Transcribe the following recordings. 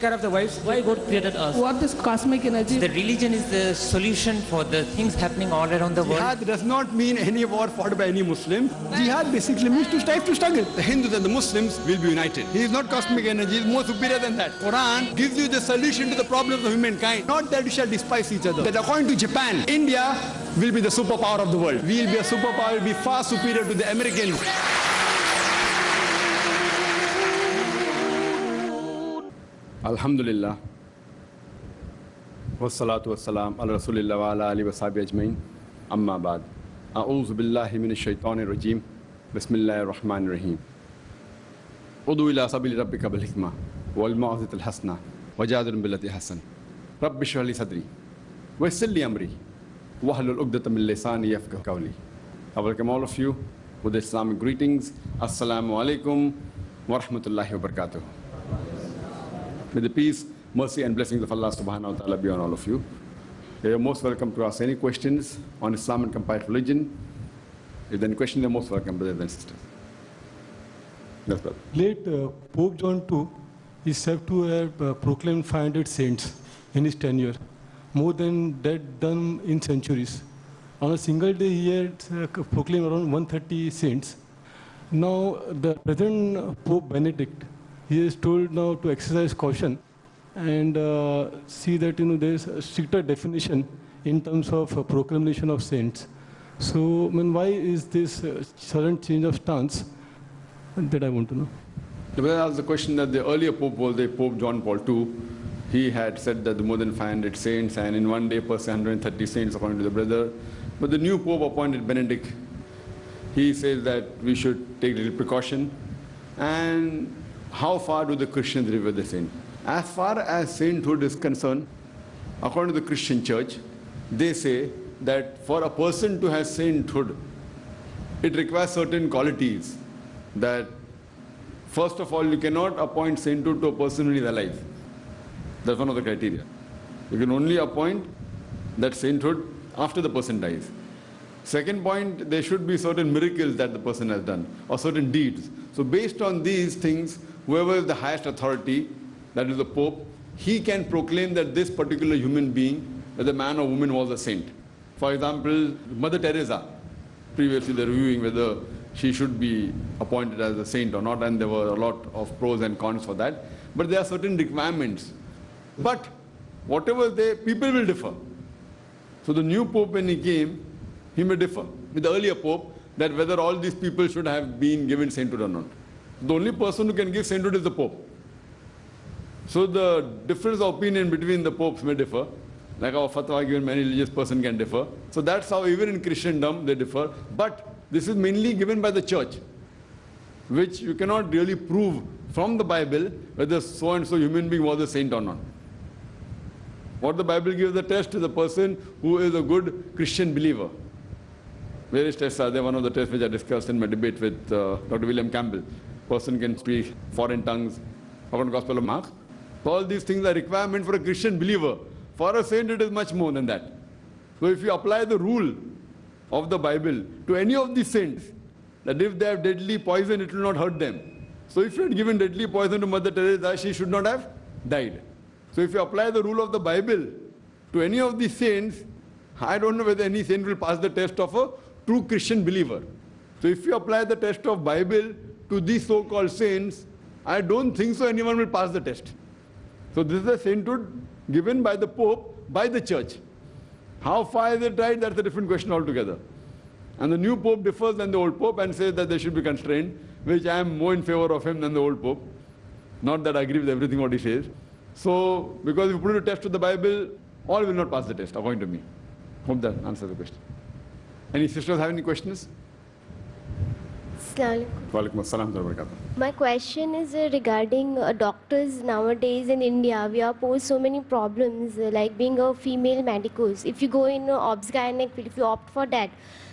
care of the wives. Why God created us? What is cosmic energy? The religion is the solution for the things happening all around the world. Jihad does not mean any war fought by any Muslim. Jihad basically means to strive to struggle. The Hindus and the Muslims will be united. He is not cosmic energy, he is more superior than that. Quran gives you the solution to the problems of humankind. Not that we shall despise each other. That according to Japan, India will be the superpower of the world. We will be a superpower, will be far superior to the Americans. Alhamdulillah. Wassalatu wassalam ala rasulillah wa ala alihi wa sahbihi ajmain. Amma ba'd. A'udhu billahi minash shaitanir rajim. Bismillahir rahmanir rahim. Udu ila sabili rabbika bil hikmah wal mau'izatil hasana wajadilhum billati hasan. Rabbi shrah li sadri wa yassir li amri wahlul 'uqdatam min lisani yafqahu qawli. I welcome all of you with Islamic greetings. Assalamu alaikum wa rahmatullahi wa barakatuh. May the peace, mercy and blessings of Allah subhanahu wa ta'ala be on all of you. You are most welcome to ask any questions on Islam and comparative religion. If there are any questions, you are most welcome, brothers and sisters. Yes, brother. Late Pope John II is said to have proclaimed 500 saints in his tenure, more than that done in centuries. On a single day, he had proclaimed around 130 saints. Now, the present Pope Benedict, he is told now to exercise caution and see that there is a stricter definition in terms of proclamation of saints. So, why is this sudden change of stance? That I want to know. The brother asked the question that the earlier Pope was the Pope John Paul II. He had said that more than 500 saints, and in one day per 130 saints according to the brother. But the new Pope appointed Benedict, he says that we should take little precaution. And how far do the Christians revere the saint? As far as sainthood is concerned, according to the Christian church, they say that for a person to have sainthood, it requires certain qualities. That first of all, you cannot appoint sainthood to a person who is alive. That's one of the criteria. You can only appoint that sainthood after the person dies. Second point, there should be certain miracles that the person has done, or certain deeds. So based on these things, whoever is the highest authority, that is the Pope, he can proclaim that this particular human being, whether man or woman, was a saint. For example, Mother Teresa, previously they were reviewing whether she should be appointed as a saint or not, and there were a lot of pros and cons for that. But there are certain requirements. But whatever people will differ. So the new Pope, when he came, he may differ with the earlier Pope that whether all these people should have been given sainthood or not. The only person who can give sainthood is the Pope. So the difference of opinion between the popes may differ. Like our fatwa given, many religious person can differ. So that's how even in Christendom they differ. But this is mainly given by the church, which you cannot really prove from the Bible whether so and so human being was a saint or not. What the Bible gives the test is a person who is a good Christian believer. Various tests are there. One of the tests which I discussed in my debate with Dr. William Campbell. Person can speak foreign tongues, according to the Gospel of Mark. So all these things are requirement for a Christian believer. For a saint, it is much more than that. So if you apply the rule of the Bible to any of these saints, that if they have deadly poison, it will not hurt them. So if you had given deadly poison to Mother Teresa, she should not have died. So if you apply the rule of the Bible to any of these saints, I don't know whether any saint will pass the test of a true Christian believer. So if you apply the test of Bible to these so-called saints, I don't think so anyone will pass the test. So this is a sainthood given by the Pope, by the church. How far is it right? That's a different question altogether. And the new Pope differs than the old Pope and says that they should be constrained, which I am more in favor of him than the old Pope. Not that I agree with everything what he says. So, because if you put it to test with the Bible, all will not pass the test, according to me. Hope that answers the question. Any sisters have any questions? My question is regarding doctors nowadays in India. We are posed so many problems, like being a female medicus. If you go in obs-gynec, if you opt for that.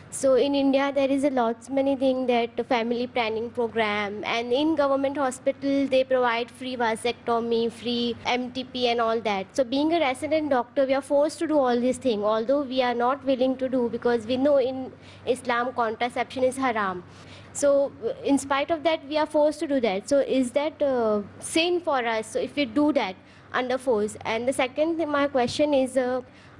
So in India, there is a lots many things that family planning program, and in government hospital, they provide free vasectomy, free MTP and all that. So being a resident doctor, we are forced to do all these things, although we are not willing to do because we know in Islam contraception is haram. So in spite of that, we are forced to do that. So is that sin for us? So if we do that, under force. And the second my question is,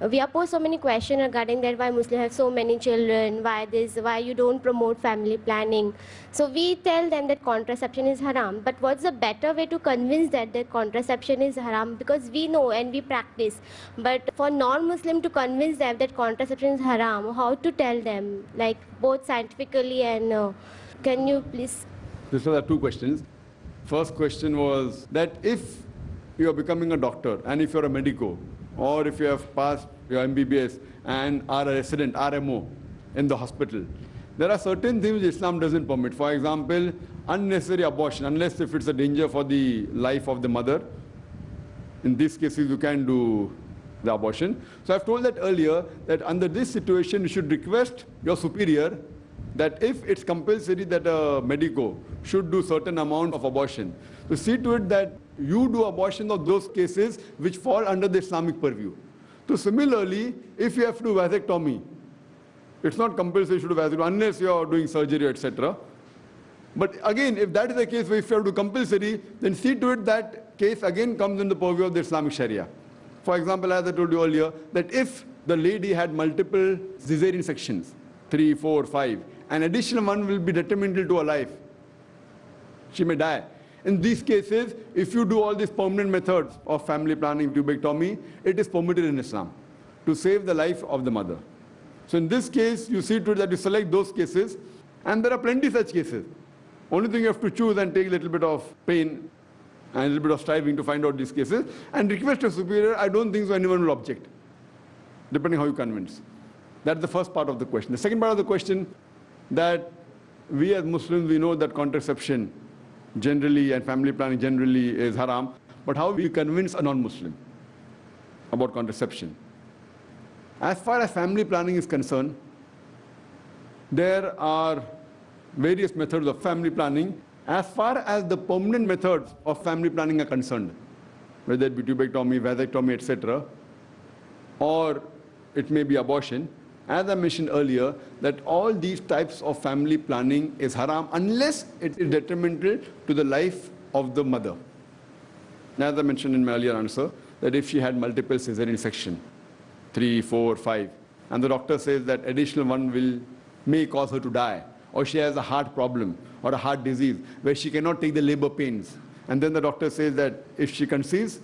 we are posed so many questions regarding that why Muslims have so many children, why you don't promote family planning. So we tell them that contraception is haram, but what's the better way to convince that contraception is haram? Because we know and we practice, but for non-Muslim to convince them that contraception is haram, how to tell them, like both scientifically and can you please? These are the two questions. First question was that if you are becoming a doctor and if you're a medico, or if you have passed your MBBS and are a resident, RMO, in the hospital, there are certain things Islam doesn't permit. For example, unnecessary abortion, unless if it's a danger for the life of the mother. In these cases, you can do the abortion. So I've told that earlier, that under this situation, you should request your superior that if it's compulsory that a medico should do certain amount of abortion, to see to it that you do abortion of those cases which fall under the Islamic purview. So similarly, if you have to do vasectomy, it's not compulsory you should do vasectomy unless you are doing surgery, etc. But again, if that is the case where if you have to do compulsory, then see to it that case again comes in the purview of the Islamic Sharia. For example, as I told you earlier, that if the lady had multiple cesarean sections, 3, 4, 5, an additional one will be detrimental to her life. She may die. In these cases, if you do all these permanent methods of family planning, tubectomy, it is permitted in Islam to save the life of the mother. So in this case, you see to it that you select those cases, and there are plenty such cases. Only thing you have to choose and take a little bit of pain and a little bit of striving to find out these cases, and request a superior. I don't think so anyone will object, depending how you convince. That's the first part of the question. The second part of the question, that we as Muslims, we know that contraception generally and family planning generally is haram, but how we convince a non-Muslim about contraception? As far as family planning is concerned, there are various methods of family planning. As far as the permanent methods of family planning are concerned, whether it be tubectomy, vasectomy, etc., or it may be abortion, as I mentioned earlier, that all these types of family planning is haram unless it is detrimental to the life of the mother. As I mentioned in my earlier answer, that if she had multiple cesarean section, 3, 4, 5, and the doctor says that additional one may cause her to die, or she has a heart problem or a heart disease where she cannot take the labor pains, and then the doctor says that if she conceives,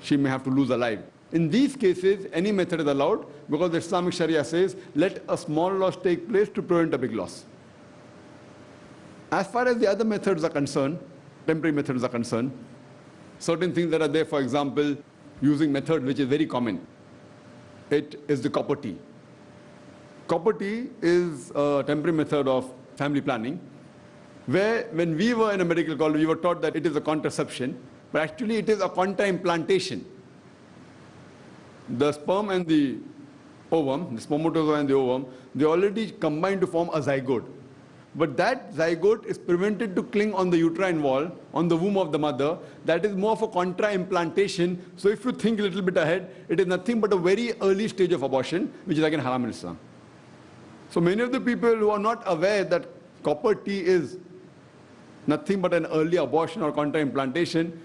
she may have to lose her life. In these cases, any method is allowed because the Islamic Sharia says, let a small loss take place to prevent a big loss. As far as the other methods are concerned, temporary methods are concerned, certain things that are there, for example, using method which is very common. It is the copper tea. Copper tea is a temporary method of family planning, where when we were in a medical college, we were taught that it is a contraception, but actually it is a contra-implantation. The sperm and the ovum, the spermatozoa and the ovum, they already combine to form a zygote. But that zygote is prevented to cling on the uterine wall, on the womb of the mother. That is more of a contra-implantation. So if you think a little bit ahead, it is nothing but a very early stage of abortion, which is again haram in Islam. So many of the people who are not aware that copper tea is nothing but an early abortion or contra-implantation,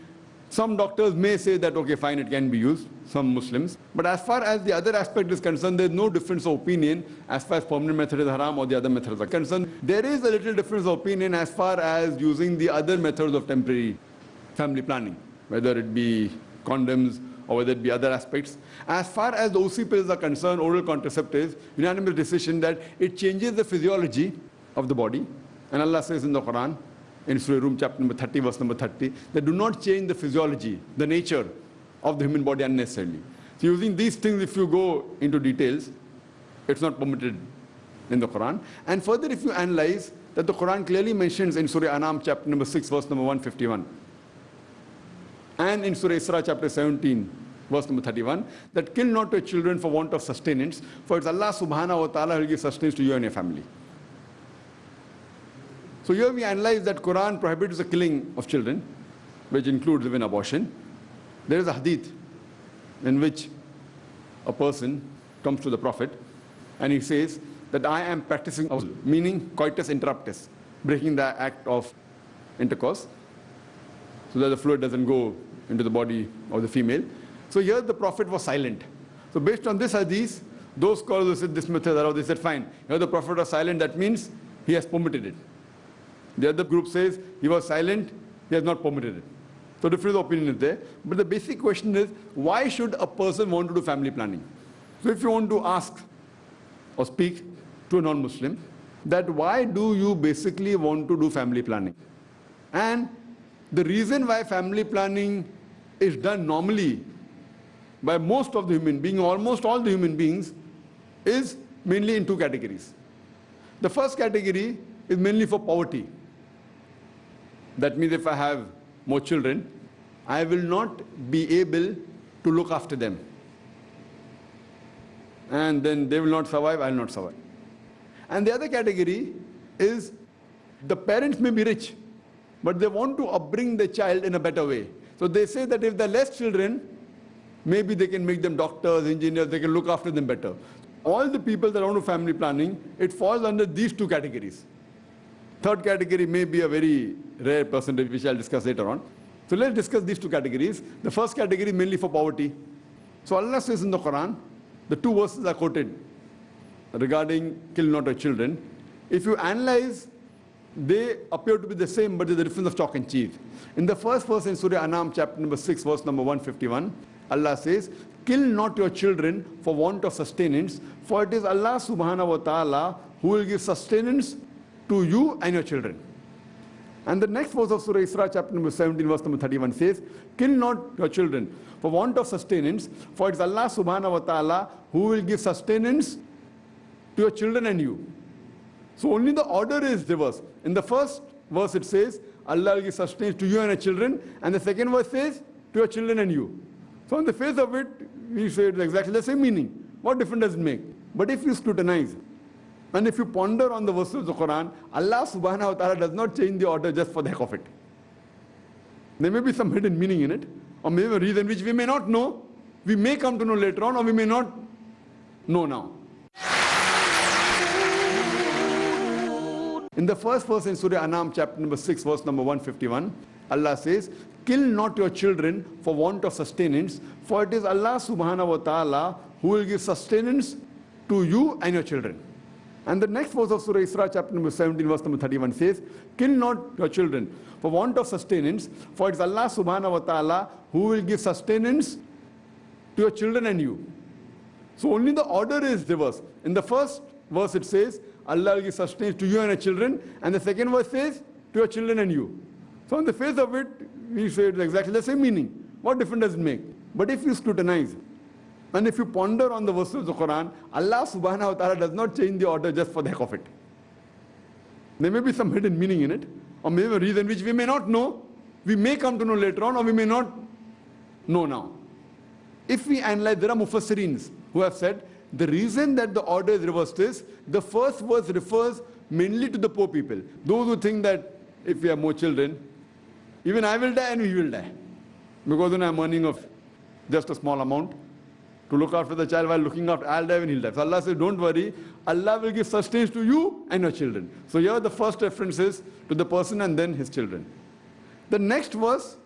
some doctors may say that, okay, fine, it can be used, some Muslims. But as far as the other aspect is concerned, there is no difference of opinion as far as permanent method is haram or the other methods are concerned. There is a little difference of opinion as far as using the other methods of temporary family planning, whether it be condoms or whether it be other aspects. As far as the OC pills are concerned, oral contraceptives, unanimous decision that it changes the physiology of the body. And Allah says in the Quran, in Surah Rum chapter number 30, verse number 30, they do not change the physiology, the nature of the human body unnecessarily. So using these things, if you go into details, it's not permitted in the Quran. And further, if you analyze that the Quran clearly mentions in Surah Anam chapter number 6, verse number 151, and in Surah Isra chapter 17, verse number 31, that kill not your children for want of sustenance, for it's Allah subhanahu wa ta'ala who will give sustenance to you and your family. So here we analyze that Quran prohibits the killing of children, which includes even abortion. There is a hadith in which a person comes to the Prophet and he says that I am practicing, meaning coitus interruptus, breaking the act of intercourse, so that the fluid doesn't go into the body of the female. So here the Prophet was silent. So based on this hadith, those scholars who said this method, they said, fine, here the Prophet was silent, that means he has permitted it. The other group says he was silent, he has not permitted it. So different opinion is there. But the basic question is, why should a person want to do family planning? So if you want to ask or speak to a non-Muslim, that why do you basically want to do family planning? And the reason why family planning is done normally by most of the human beings, almost all the human beings, is mainly in two categories. The first category is mainly for poverty. That means if I have more children, I will not be able to look after them. And then they will not survive, I will not survive. And the other category is the parents may be rich, but they want to upbring the child in a better way. So they say that if there are less children, maybe they can make them doctors, engineers, they can look after them better. All the people that want to do family planning, it falls under these two categories. Third category may be a very rare percentage, which I'll discuss later on. So let's discuss these two categories. The first category is mainly for poverty. So Allah says in the Quran, the two verses are quoted regarding kill not your children. If you analyze, they appear to be the same, but there's a difference of chalk and cheese. In the first verse in Surah Anam, chapter number 6, verse number 151, Allah says, kill not your children for want of sustenance, for it is Allah subhanahu wa ta'ala who will give sustenance to you and your children. And the next verse of Surah Isra, chapter number 17, verse number 31 says, kill not your children for want of sustenance, for it is Allah subhanahu wa ta'ala who will give sustenance to your children and you. So only the order is reversed. In the first verse it says, Allah will give sustenance to you and your children, and the second verse says, to your children and you. So on the face of it, we say it's exactly the same meaning. What difference does it make? But if you scrutinize, and if you ponder on the verses of the Quran, Allah subhanahu wa ta'ala does not change the order just for the heck of it. There may be some hidden meaning in it, or maybe a reason which we may not know, we may come to know later on, or we may not know now. In the first verse in Surah Anam, chapter number 6, verse number 151, Allah says, kill not your children for want of sustenance, for it is Allah subhanahu wa ta'ala who will give sustenance to you and your children. And the next verse of Surah Isra, chapter number 17, verse number 31 says, kill not your children for want of sustenance, for it is Allah subhanahu wa ta'ala who will give sustenance to your children and you. So only the order is reversed. In the first verse it says, Allah will give sustenance to you and your children, and the second verse says, to your children and you. So on the face of it, we say it's exactly the same meaning. What difference does it make? But if you scrutinize, and if you ponder on the verses of the Quran, Allah subhanahu wa ta'ala does not change the order just for the heck of it. There may be some hidden meaning in it, or maybe a reason which we may not know, we may come to know later on, or we may not know now. If we analyze, there are mufassirins who have said, the reason that the order is reversed is, the first verse refers mainly to the poor people. Those who think that if we have more children, even I will die and we will die. Because then I'm earning of just a small amount to look after the child while looking after, I'll die and he'll die. So Allah says, don't worry, Allah will give sustenance to you and your children. So here the first reference is to the person and then his children. The next verse,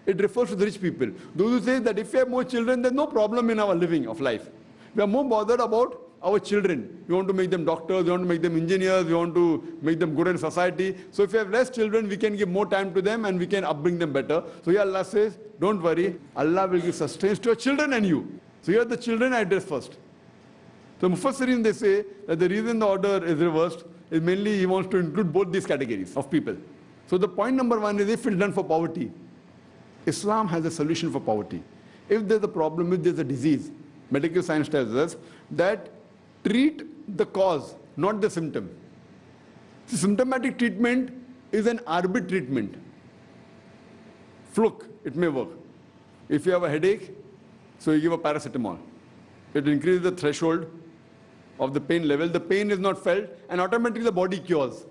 it refers to the rich people. Those who say that if we have more children, there's no problem in our living of life. We are more bothered about our children. We want to make them doctors, we want to make them engineers, we want to make them good in society. So if we have less children, we can give more time to them and we can upbring them better. So here Allah says, don't worry, Allah will give sustenance to your children and you. So here the children I address first. So Mufassirin, they say that the reason the order is reversed is mainly he wants to include both these categories of people. So the point number one is, if it's done for poverty, Islam has a solution for poverty. If there's a problem, if there's a disease, medical science tells us that treat the cause, not the symptom. So symptomatic treatment is an arbitrary treatment. Fluke, it may work. If you have a headache, so you give a paracetamol. It increases the threshold of the pain level. The pain is not felt and automatically the body cures.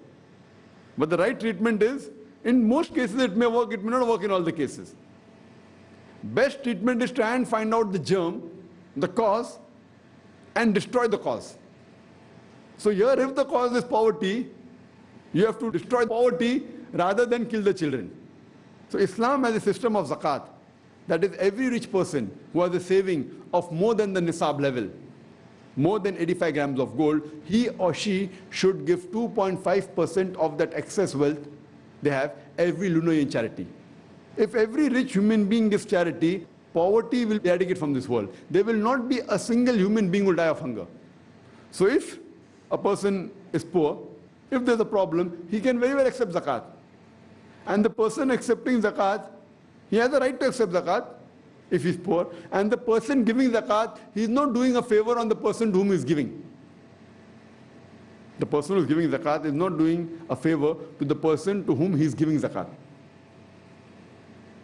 But the right treatment is, in most cases it may work, it may not work in all the cases. Best treatment is try and find out the germ, the cause, and destroy the cause. So here, if the cause is poverty, you have to destroy poverty rather than kill the children. So Islam has a system of zakat. That is, every rich person who has a saving of more than the nisab level, more than 85 grams of gold, he or she should give 2.5% of that excess wealth they have every lunar year in charity. If every rich human being gives charity, poverty will be eradicated from this world. There will not be a single human being who will die of hunger. So if a person is poor, if there's a problem, he can very well accept zakat. And the person accepting zakat, he has the right to accept zakat if he's poor. And the person giving zakat, he's not doing a favor on the person to whom he's giving. The person who's giving zakat is not doing a favor to the person to whom he's giving zakat.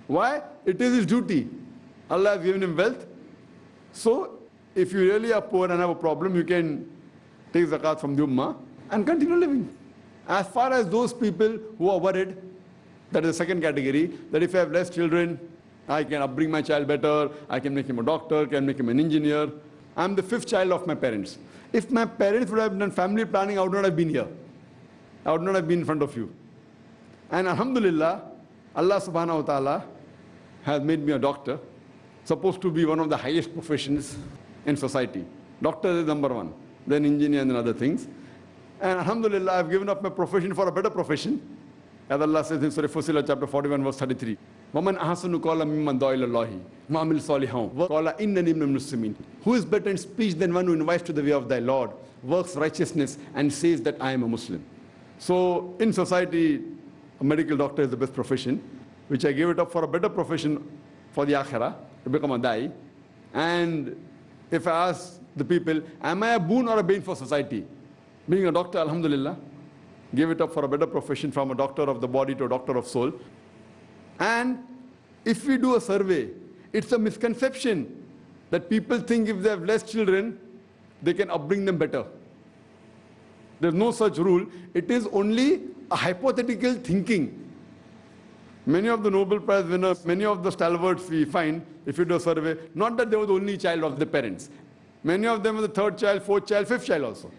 Why? It is his duty. Allah has given him wealth. So, if you really are poor and have a problem, you can take zakat from the ummah and continue living. As far as those people who are worried, that is the second category, that if I have less children, I can upbring my child better, I can make him a doctor, can make him an engineer. I'm the fifth child of my parents. If my parents would have done family planning, I would not have been here. I would not have been in front of you. And alhamdulillah, Allah subhanahu wa ta'ala has made me a doctor, supposed to be one of the highest professions in society. Doctor is number one, then engineer and other things. And alhamdulillah, I've given up my profession for a better profession. As Allah says in Surah Fussilat, chapter 41, verse 33. وَمَنْ أَحْسَنُ قَوْلًا مِمَّنْ دَعَا إِلَى اللَّهِ وَعَمِلَ صَالِحًا وَقَالَ إِنَّنِي مِنَ الْمُسْلِمِينَ. Who is better in speech than one who invites to the way of thy Lord, works righteousness, and says that I am a Muslim? So in society, a medical doctor is the best profession, which I gave it up for a better profession for the akhirah, to become a da'i. And if I ask the people, am I a boon or a bane for society? Being a doctor, alhamdulillah, gave it up for a better profession, from a doctor of the body to a doctor of soul. And if we do a survey, it's a misconception that people think if they have less children, they can upbring them better. There's no such rule. It is only a hypothetical thinking. Many of the Nobel Prize winners, many of the stalwarts we find, if you do a survey, not that they were the only child of the parents. Many of them were the third child, fourth child, fifth child also.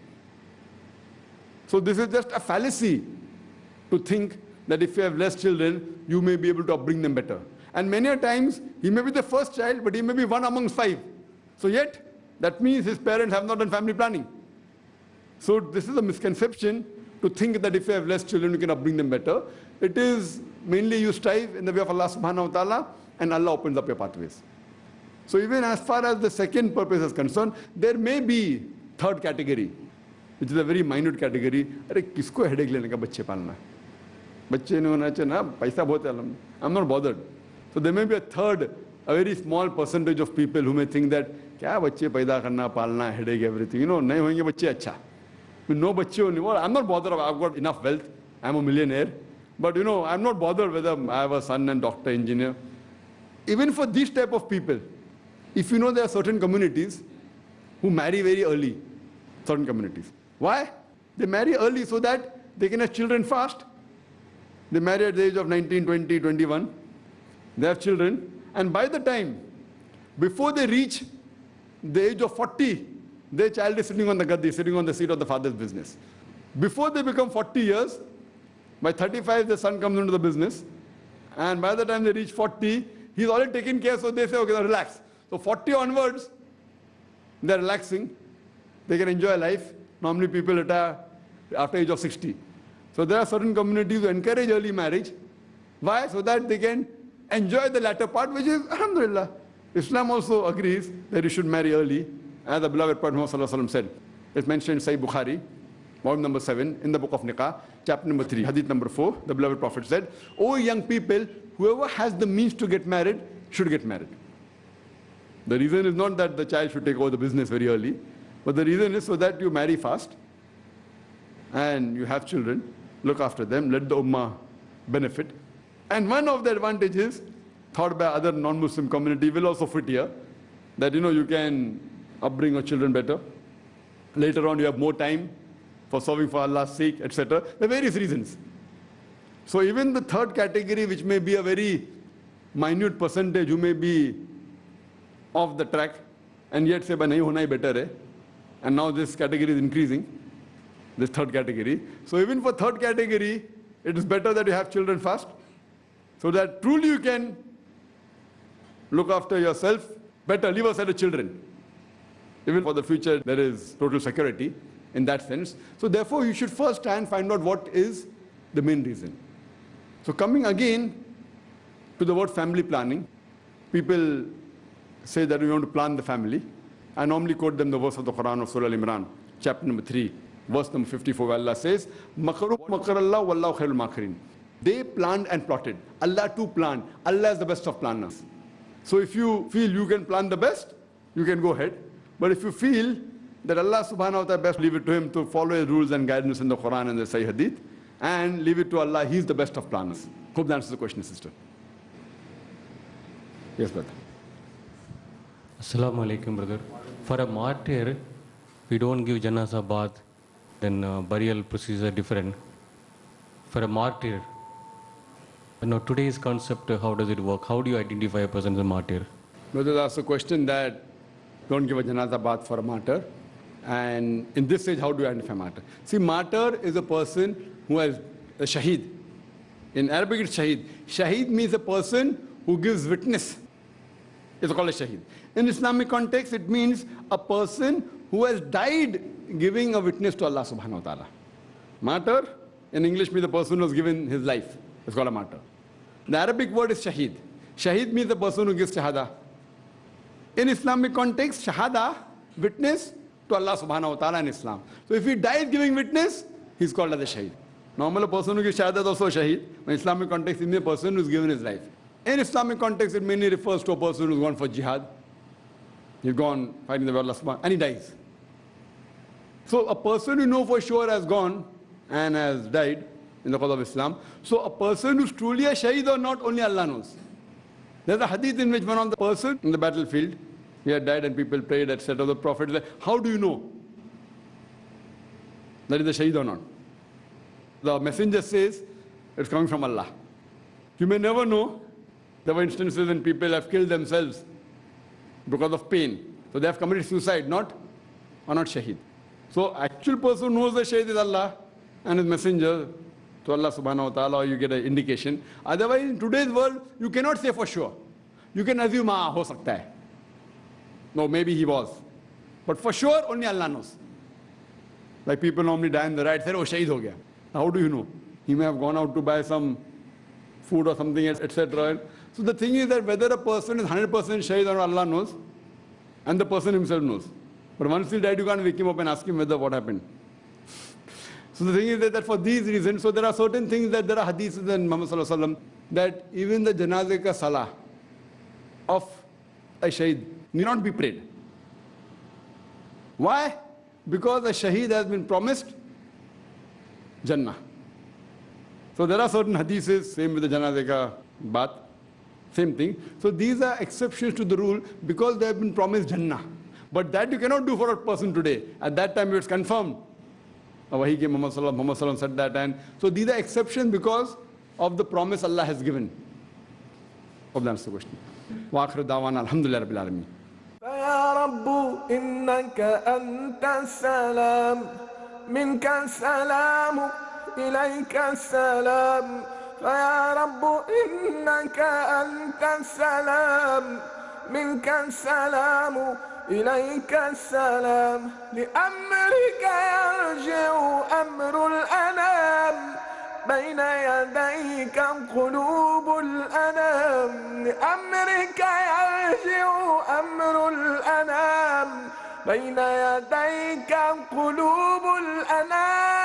So this is just a fallacy to think that if you have less children, you may be able to upbring them better. And many a times, he may be the first child, but he may be one amongst five. So yet, that means his parents have not done family planning. So this is a misconception to think that if you have less children, you can upbring them better. It is mainly you strive in the way of Allah subhanahu wa ta'ala, and Allah opens up your pathways. So even as far as the second purpose is concerned, there may be third category, which is a very minute category. अरे किसको headache लेने का बच्चे पालना? बच्चे नहीं होना चाहिए ना, पैसा बहुत है. I'm not bothered. So there may be a third, a very small percentage of people who may think that क्या बच्चे पैदा करना, पालना, headache, everything. You know, नहीं होंगे बच्चे अच्छा. No बच्चे होने. Well, I'm not bothered. I've got enough wealth. I'm a millionaire. But you know, I'm not bothered whether I have a son and doctor, engineer. Even for these type of people, if you know there are certain communities who marry very early, certain communities. Why? They marry early so that they can have children fast. They marry at the age of 19, 20, 21. They have children. And by the time, before they reach the age of 40, their child is sitting on the gaddi, sitting on the seat of the father's business. Before they become 40 years, by 35, the son comes into the business. And by the time they reach 40, he's already taken care, so they say, okay, now relax. So 40 onwards, they're relaxing. They can enjoy life. Normally people retire after age of 60. So there are certain communities who encourage early marriage. Why? So that they can enjoy the latter part, which is, alhamdulillah. Islam also agrees that you should marry early, as the beloved Prophet Muhammad said. It's mentioned in Sahih Bukhari, volume number 7, in the book of Nikah, chapter number 3, hadith number 4, the beloved Prophet said, "O young people, whoever has the means to get married, should get married." The reason is not that the child should take over the business very early, but the reason is so that you marry fast, and you have children, look after them, let the ummah benefit. And one of the advantages, thought by other non-Muslim community, will also fit here, that you can upbring your children better. Later on, you have more time for serving for Allah's sake, etc. There are various reasons. So even the third category, which may be a very minute percentage, who may be off the track, and yet say, nahi hona hi better hai. And now this category is increasing, this third category. So even for third category, it is better that you have children fast, so that truly you can look after yourself better, leave aside the children. Even for the future, there is total security in that sense. So therefore, you should first try and find out what is the main reason. So coming again to the word family planning, people say that we want to plan the family. I normally quote them the verse of the Quran of Surah Al-Imran, chapter number 3, verse number 54, where Allah says, Makaru makarallah wallahu khairul makirin. They planned and plotted. Allah too planned. Allah is the best of planners. So if you feel you can plan the best, you can go ahead. But if you feel that Allah subhanahu wa ta'ala best, leave it to Him to follow His rules and guidance in the Quran and the Sahih Hadith, and leave it to Allah. He's the best of planners. Hope that answers the question, sister. Yes, brother. Assalamu alaikum, brother. For a martyr, we don't give janazah bath, then burial procedure different. For a martyr, today's concept, how does it work? How do you identify a person as a martyr? Brother asked a question that don't give a janazah bath for a martyr. And in this stage, how do you identify martyr? See, martyr is a person who has a shaheed. In Arabic, it's shaheed. Shaheed means a person who gives witness. It's called a shaheed. In Islamic context, it means a person who has died giving a witness to Allah subhanahu wa ta'ala. Martyr, in English, means the person who has given his life. It's called a martyr. The Arabic word is shaheed. Shaheed means the person who gives shahada. In Islamic context, shahada, witness to Allah subhanahu wa ta'ala in Islam. So if he died giving witness, he's called as a shaheed. Normal, a person who gives shahada is also a shaheed. In Islamic context, it means a person who's given his life. In Islamic context, it mainly refers to a person who's gone for jihad. He's gone fighting the way of Allah subhanahu, and he dies. So a person you know for sure has gone and has died in the cause of Islam. So a person who's truly a shaheed or not, only Allah knows. There's a hadith in which one of the person in the battlefield, he had died and people prayed, etc. The Prophet said, how do you know that is a shaheed or not? The messenger says, it's coming from Allah. You may never know. There were instances when people have killed themselves because of pain. So they have committed suicide, not shaheed. So actual person who knows the shaheed is Allah and his messenger to Allah subhanahu wa ta'ala, or you get an indication. Otherwise, in today's world, you cannot say for sure. You can assume, ho sakta hai. No, maybe he was. But for sure, only Allah knows. Like people normally die in the right, say, oh, shaheed ho gaya. How do you know? He may have gone out to buy some food or something else, etc. So the thing is that whether a person is 100% shaheed or Allah knows, and the person himself knows. But once he died, you can't wake him up and ask him whether what happened. So the thing is that for these reasons, so there are certain things that there are hadiths in Muhammad sallallahu alaihi wasallam that even the janazah ka salah of a shaheed need not be prayed. Why? Because a shaheed has been promised Jannah. So there are certain hadiths, same with the janazah ka bath, same thing. So these are exceptions to the rule because they have been promised Jannah. But that you cannot do for a person today. At that time it's confirmed. Wahi came, Muhammad sallallahu said that, and so these are exceptions because of the promise Allah has given. Hope that answers the question. Wa akhiru da'wana alhamdulillahi rabbil alamin. فيا رب إنك أنت السلام منك السلام إليك السلام فيا رب إنك أنت السلام منك السلام إليك السلام لأمرك يرجع أمر الأنام بين يديك قلوب الأنام لأمرك يرجع أمر الأنام بين يديك قلوب الأنام